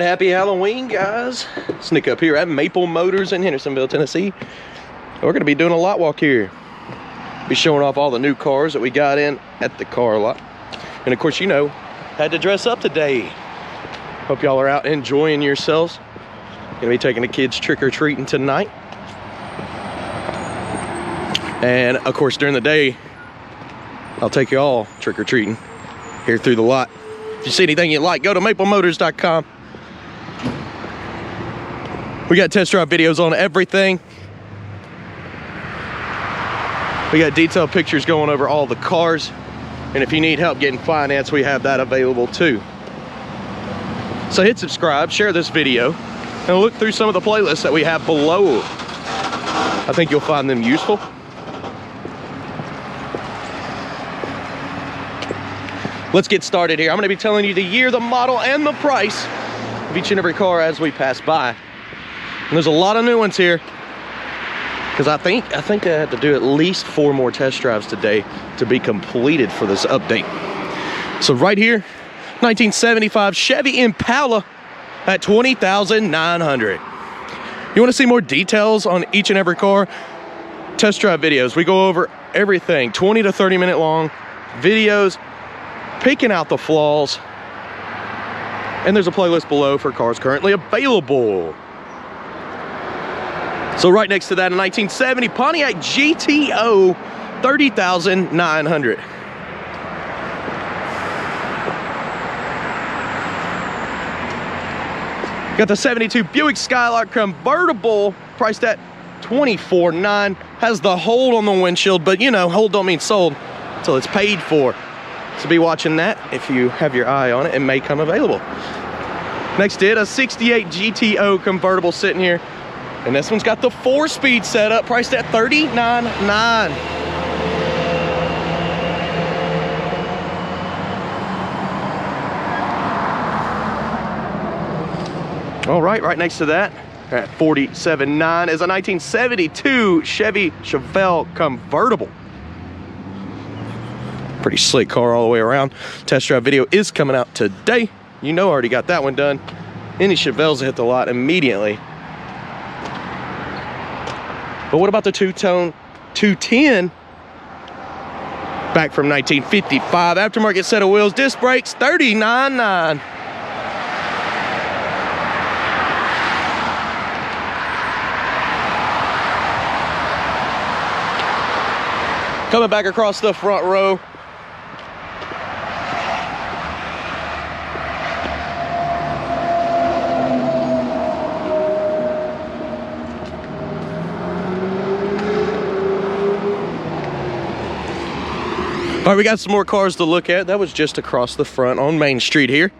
right, happy Halloween, guys. It's Nick up here at Maple Motors in Hendersonville, Tennessee. We're gonna be doing a lot walk here. Be showing off all the new cars that we got in at the car lot. And of course, you know, had to dress up today. Hope y'all are out enjoying yourselves. Gonna be taking the kids trick-or-treating tonight. And of course, during the day, I'll take you all trick-or-treating here through the lot. If you see anything you like, go to maplemotors.com. We got test drive videos on everything. We got detailed pictures going over all the cars. And if you need help getting finance, we have that available too. So hit subscribe, share this video, and look through some of the playlists that we have below. I think you'll find them useful. Let's get started here. I'm gonna be telling you the year, the model, and the price of each and every car as we pass by. And there's a lot of new ones here, because I think I had to do at least 4 more test drives today to be completed for this update. So right here, 1975 Chevy Impala at $20,900. You wanna see more details on each and every car? Test drive videos, we go over everything, 20 to 30 minute long videos, picking out the flaws, and there's a playlist below for cars currently available. So right next to that, a 1970 Pontiac GTO, $30,900. Got the 72 Buick Skylark convertible, priced at $24,900. Has the hold on the windshield, but you know, hold don't mean sold until it's paid for. So be watching that if you have your eye on it. It may come available. Next to it, a 68 GTO convertible sitting here. And this one's got the 4-speed setup, priced at $39,900. All right next to that, at $47,900, is a 1972 Chevy Chevelle convertible. Pretty slick car all the way around. Test drive video is coming out today. You know, I already got that one done. Any Chevelles hit the lot immediately. But what about the two-tone 210? Back from 1955, aftermarket set of wheels, disc brakes, $39,900. Coming back across the front row, all right, we got some more cars to look at. That was just across the front on Main Street here.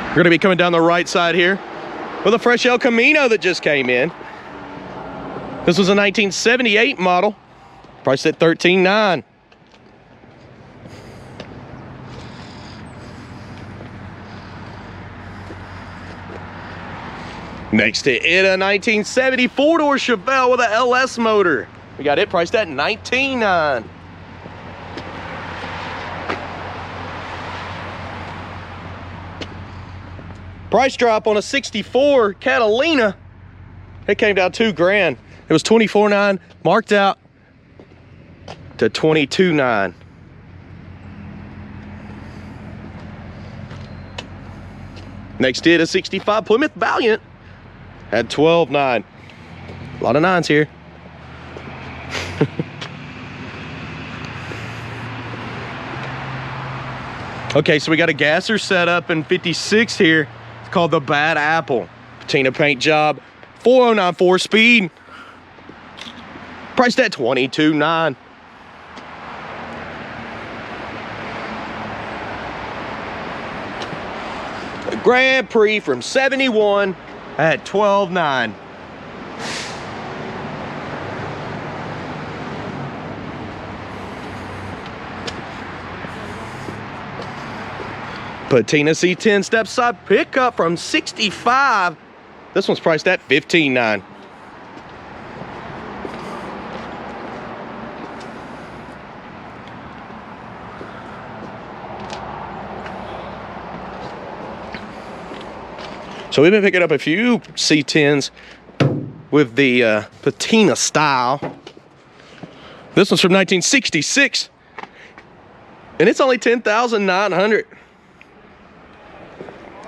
We're gonna be coming down the right side here with a fresh El Camino that just came in. This was a 1978 model, priced at $13,900. Next to it, a 1970 4-door Chevelle with a LS motor. We got it priced at $19,900. Price drop on a 64 Catalina. It came down $2,000. It was $24,900, marked out to $22,900. Next did a 65 Plymouth Valiant at $12,900. A lot of 9s here. Okay, so we got a gasser set up in 56 here. It's called the Bad Apple. Patina paint job, 409 4-speed. Priced at $22,900. A Grand Prix from 71 at $12,900. Patina C10 step side pickup from 65. This one's priced at $15,900. So we've been picking up a few C10s with the patina style. This one's from 1966, and it's only 10,900.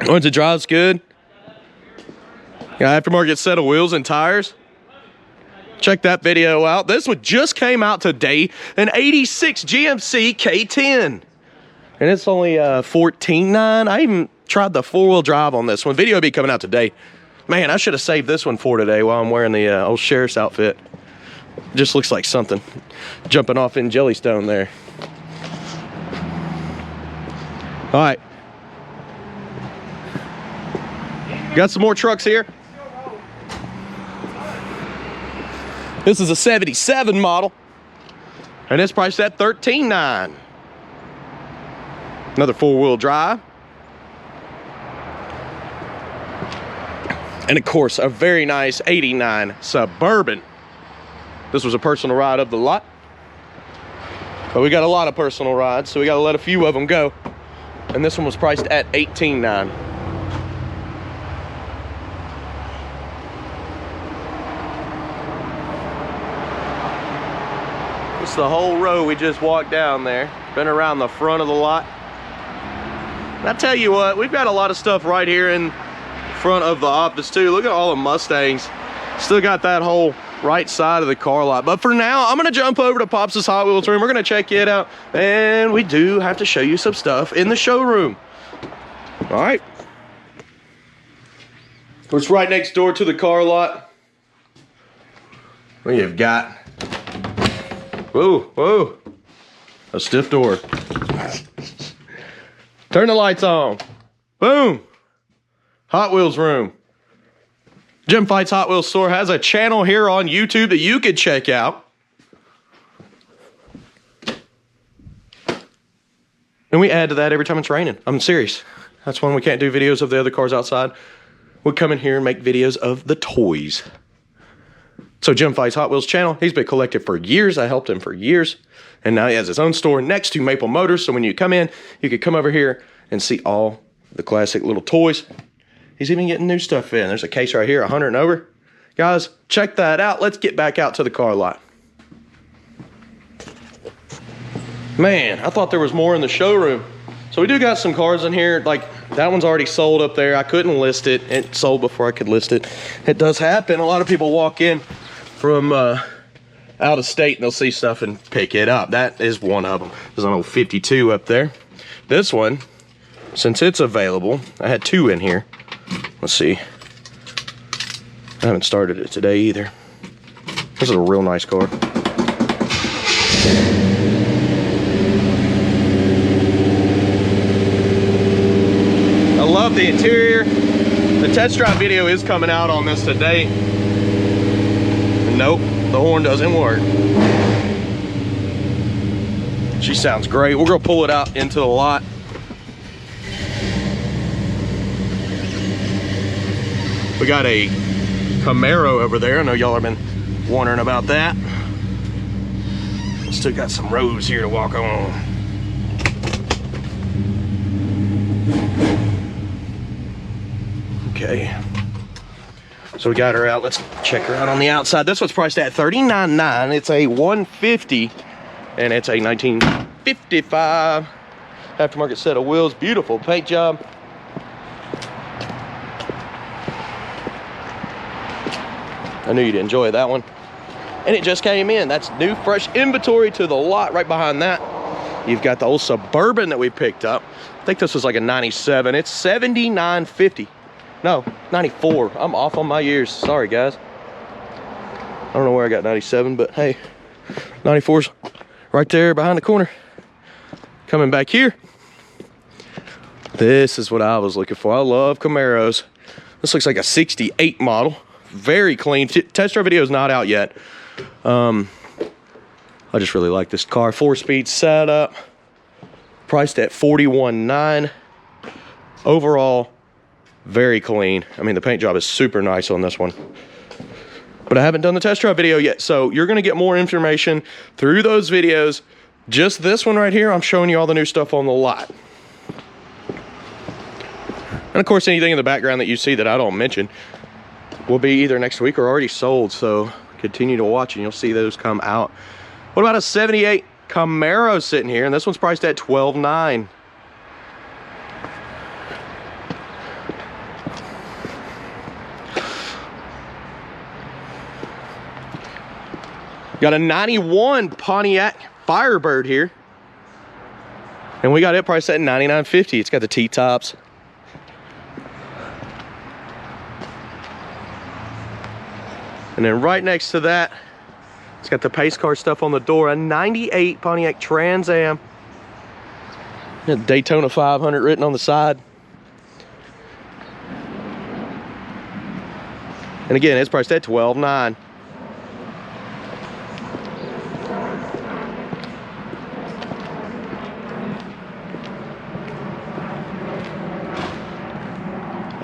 Once it drives good. Got aftermarket set of wheels and tires. Check that video out. This one just came out today, an 86 GMC K10. And it's only $14,900. I even tried the four-wheel drive on this one. Video will be coming out today. Man, I should have saved this one for today while I'm wearing the old sheriff's outfit. Just looks like something jumping off in Jellystone there. All right. Got some more trucks here. This is a 77 model, and it's priced at $13,900. Another four-wheel drive. And of course, a very nice 89 Suburban. This was a personal ride of the lot. But we got a lot of personal rides, so we got to let a few of them go. And this one was priced at $18,900. It's the whole row we just walked down there. Been around the front of the lot. And I tell you what, we've got a lot of stuff right here in front of the office too. Look at all the Mustangs. Still got that whole right side of the car lot. But for now, I'm gonna jump over to Pops' Hot Wheels room. We're gonna check it out, and we do have to show you some stuff in the showroom. All right. It's right next door to the car lot. We have got, whoa, whoa, a stiff door. Turn the lights on. Boom. Hot Wheels room. Jim Fights Hot Wheels store has a channel here on YouTube that you could check out. And we add to that every time it's raining. I'm serious. That's when we can't do videos of the other cars outside. We come in here and make videos of the toys. So Jim Fights Hot Wheels channel, he's been collected for years. I helped him for years. And now he has his own store next to Maple Motors. So when you come in, you could come over here and see all the classic little toys. He's even getting new stuff in. There's a case right here, 100 and over. Guys, check that out. Let's get back out to the car lot. Man, I thought there was more in the showroom. So we do got some cars in here. Like, that one's already sold up there. I couldn't list it. It sold before I could list it. It does happen. A lot of people walk in from out of state and they'll see stuff and pick it up. That is one of them. There's an old 52 up there. This one, since it's available, I had two in here. Let's see. I haven't started it today either. This is a real nice car. I love the interior. The test drive video is coming out on this today. Nope, the horn doesn't work. She sounds great. We're gonna pull it out into the lot. We got a Camaro over there. I know y'all have been wondering about that. Still got some rows here to walk on. Okay. So we got her out. Let's check her out on the outside. This one's priced at $39,900. It's a 150, and it's a 1955 aftermarket set of wheels. Beautiful paint job. I knew you'd enjoy that one. And it just came in. That's new, fresh inventory to the lot. Right behind that, you've got the old Suburban that we picked up. I think this was like a 97. It's $79.50. No, 94. I'm off on my years. Sorry, guys. I don't know where I got 97, but hey, 94's right there behind the corner. Coming back here. This is what I was looking for. I love Camaros. This looks like a 68 model. Very clean. Test drive video is not out yet. I just really like this car. 4-speed setup. Priced at $41,900. Overall, very clean. I mean, the paint job is super nice on this one. But I haven't done the test drive video yet, so you're going to get more information through those videos. Just this one right here, I'm showing you all the new stuff on the lot. And of course, anything in the background that you see that I don't mention will be either next week or already sold. So continue to watch and you'll see those come out. What about a 78 Camaro sitting here? And this one's priced at $12,900. Got a 91 Pontiac Firebird here. And we got it priced at $99.50. It's got the T-tops. And then right next to that, it's got the pace car stuff on the door. A 98 Pontiac Trans Am. Daytona 500 written on the side. And again, it's priced at $12,900.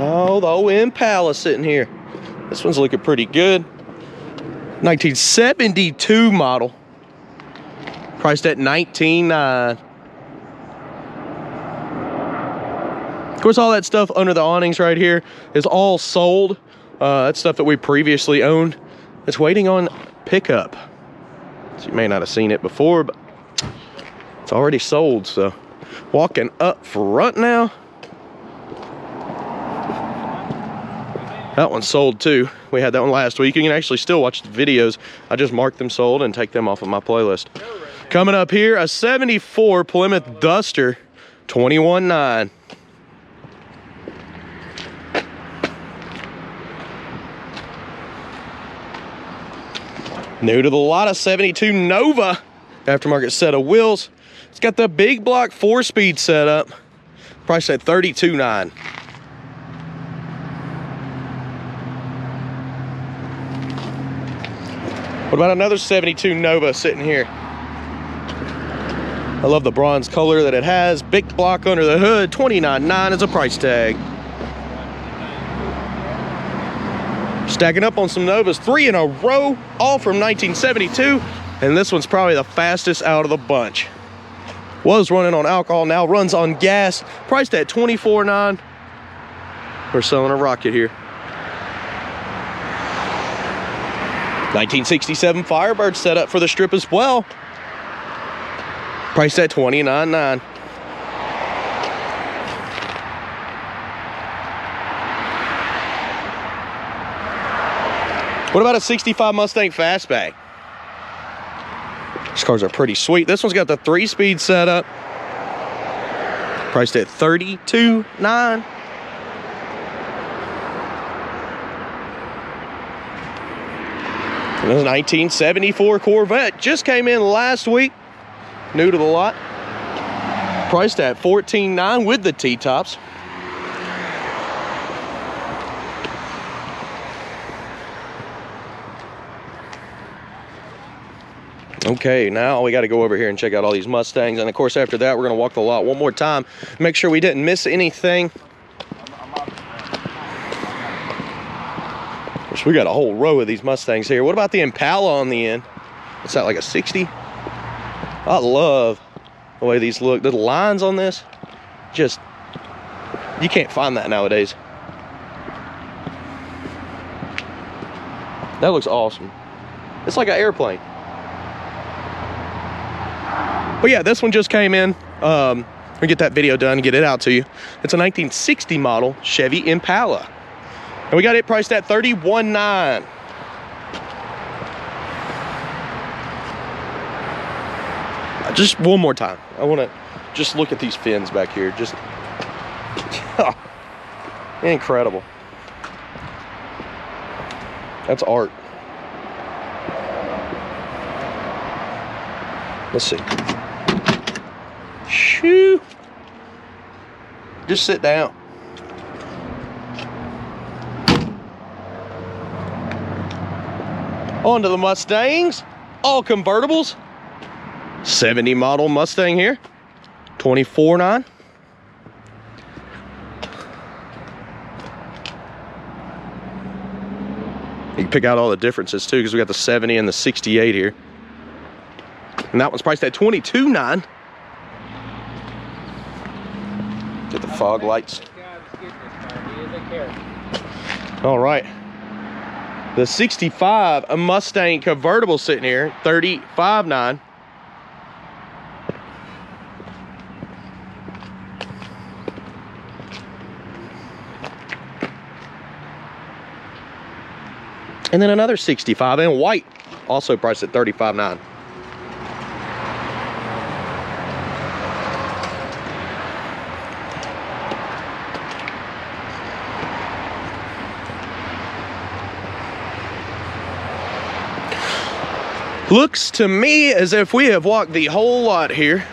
Oh, the old Impala sitting here. This one's looking pretty good. 1972 model. Priced at $19,900. Of course, all that stuff under the awnings right here is all sold. That's stuff that we previously owned. It's waiting on pickup. So you may not have seen it before, but it's already sold. So walking up front now. That one's sold too. We had that one last week. You can actually still watch the videos. I just marked them sold and take them off of my playlist. Coming up here, a 74 Plymouth Duster, $21,900. New to the lot, a 72 Nova aftermarket set of wheels. It's got the big block 4-speed setup, priced at $32,900. What about another 72 Nova sitting here? I love the bronze color that it has. Big block under the hood, $29,900 is a price tag. Stacking up on some Novas, 3 in a row, all from 1972. And this one's probably the fastest out of the bunch. Was running on alcohol, now runs on gas. Priced at $24,900. We're selling a rocket here. 1967 Firebird set up for the strip as well. Priced at $29,900. What about a 65 Mustang Fastback? These cars are pretty sweet. This one's got the 3-speed setup. Priced at $32,900. This is a 1974 Corvette. Just came in last week. New to the lot. Priced at $14,900 with the T-tops. Okay, now we got to go over here and check out all these Mustangs. And of course, after that, we're going to walk the lot one more time. Make sure we didn't miss anything. We got a whole row of these Mustangs here. What about the Impala on the end? What's that, like a 60? I love the way these look. The lines on this, just, you can't find that nowadays. That looks awesome. It's like an airplane. But yeah, this one just came in. We'll get that video done and get it out to you. It's a 1960 model Chevy Impala. And we got it priced at $31,900. Just one more time. I want to just look at these fins back here. Just incredible. That's art. Let's see. Shoo. Just sit down. On to the Mustangs, all convertibles. 70 model Mustang here, $24,900. You can pick out all the differences too, because we got the 70 and the 68 here. And that one's priced at $22,900. Get the fog lights. All right. The 65, a Mustang convertible sitting here, 35.9. And then another 65 in white, also priced at 35.9. Looks to me as if we have walked the whole lot here.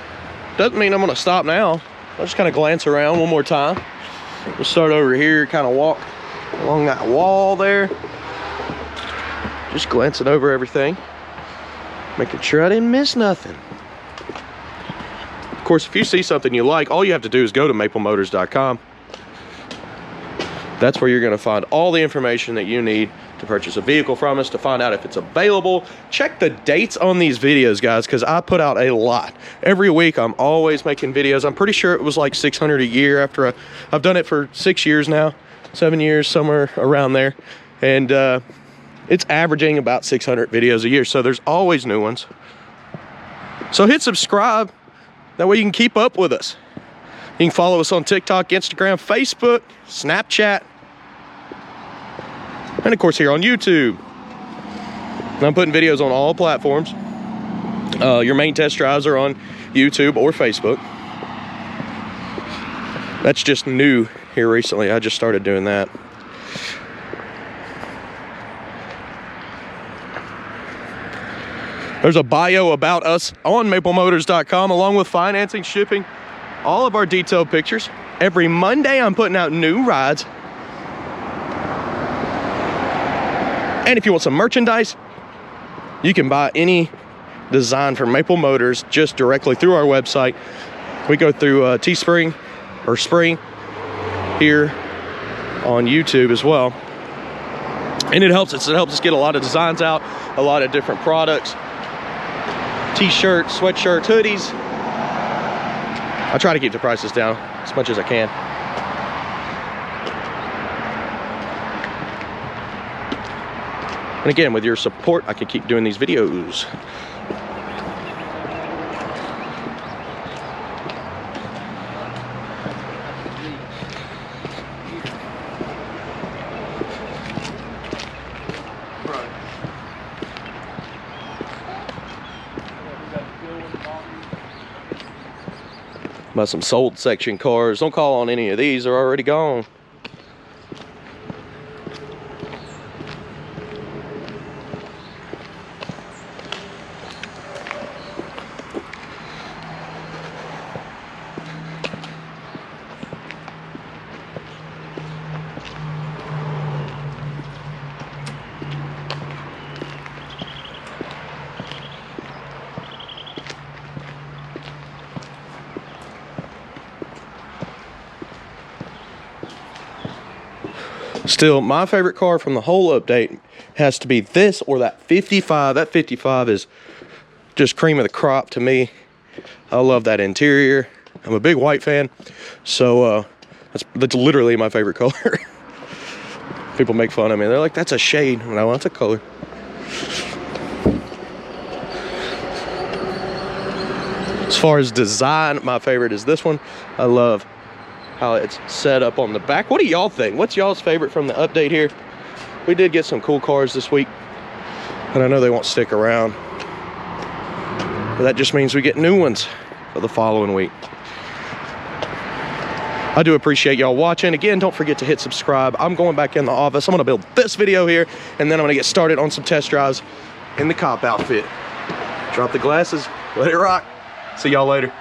Doesn't mean I'm gonna stop now. I'll just kind of glance around one more time. We'll start over here, kind of walk along that wall there. Just glancing over everything. Making sure I didn't miss nothing. Of course, if you see something you like, all you have to do is go to maplemotors.com. That's where you're gonna find all the information that you need to purchase a vehicle from us, to find out if it's available. Check the dates on these videos, guys, because I put out a lot. Every week, I'm always making videos. I'm pretty sure it was like 600 a year after I've done it for 6 years now, 7 years, somewhere around there. And it's averaging about 600 videos a year, so there's always new ones. So hit subscribe. That way you can keep up with us. You can follow us on TikTok, Instagram, Facebook, Snapchat, and of course here on YouTube. I'm putting videos on all platforms. Your main test drives are on YouTube or Facebook. That's just new here recently. I just started doing that. There's a bio about us on maplemotors.com, along with financing, shipping, all of our detailed pictures. Every Monday, I'm putting out new rides. And if you want some merchandise, you can buy any design from Maple Motors just directly through our website. We go through Teespring or Spring here on YouTube as well. And it helps us get a lot of designs out, a lot of different products. T-shirts, sweatshirts, hoodies. I try to keep the prices down as much as I can. And again, with your support, I can keep doing these videos. About some sold section cars. Don't call on any of these, they're already gone. Still, my favorite car from the whole update has to be this or that 55. That 55 is just cream of the crop to me. I love that interior. I'm a big white fan, so that's literally my favorite color. People make fun of me. They're like, that's a shade. No, that's a color. As far as design, my favorite is this one. I love how it's set up on the back. What do y'all think? What's y'all's favorite from the update here? We did get some cool cars this week, and I know they won't stick around, but that just means we get new ones for the following week. I do appreciate y'all watching. Again, don't forget to hit subscribe. I'm going back in the office. I'm gonna build this video here, and then I'm gonna get started on some test drives in the cop outfit. Drop the glasses, let it rock. See y'all later.